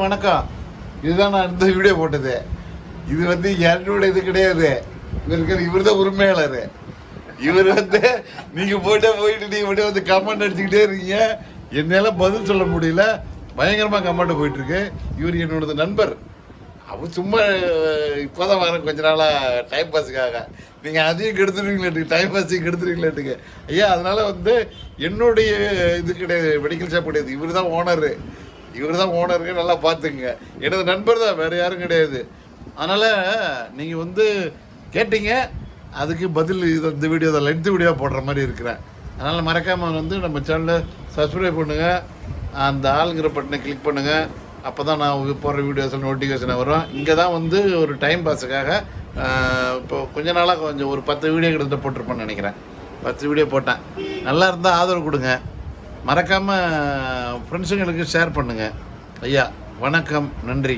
வணக்கம். இதுதான் நான் இந்த வீடியோ போட்டது. இது என்னோட இது கிடையாது. இவர் தான் உரிமையாளர். இவர் நீங்க போயிட்டு நீங்க கமெண்ட் அடிச்சுக்கிட்டே இருக்கீங்க. என்னால பதில் சொல்ல முடியல. பயங்கரமா கமெண்ட் போயிட்டு இருக்கு. இவர் என்னோட நண்பர். அவர் சும்மா இப்போதான் வர கொஞ்ச நாளா டைம் பாஸுக்காக. நீங்க அதையும் கெடுத்துருவீங்களேட்டுக்கு, டைம் பாஸையும் கெடுத்துருவீங்களேட்டுக்கு. ஐயா அதனால என்னுடைய இது கிடையாது, மெடிக்கல் ஷாப் கிடையாது. இவர் தான் ஓனரு. இவர் தான் ஓனருக்கு, நல்லா பார்த்துங்க. எனது நண்பர் தான், வேறு யாரும் கிடையாது. அதனால் நீங்கள் கேட்டீங்க, அதுக்கு பதில் இந்த வீடியோ தான் லென்த் வீடியோ போடுற மாதிரி இருக்கிறேன். அதனால் மறக்காமல் நம்ம சேனலை சப்ஸ்கிரைப் பண்ணுங்கள், அந்த ஆளுங்கிற பட்டனை கிளிக் பண்ணுங்கள். அப்போ தான் நான் போடுற வீடியோஸில் நோட்டிஃபிகேஷன் வரும். இங்கே தான் ஒரு டைம் பாஸுக்காக இப்போ கொஞ்ச நாளாக ஒரு 10 வீடியோ கிட்ட போட்டிருப்பேன்னு நினைக்கிறேன். 10 வீடியோ போட்டேன். நல்லா இருந்தால் ஆதரவு கொடுங்க. மறக்காமல் ஃப்ரெண்ட்ஸுங்களுக்கு ஷேர் பண்ணுங்கள். ஐயா வணக்கம், நன்றி.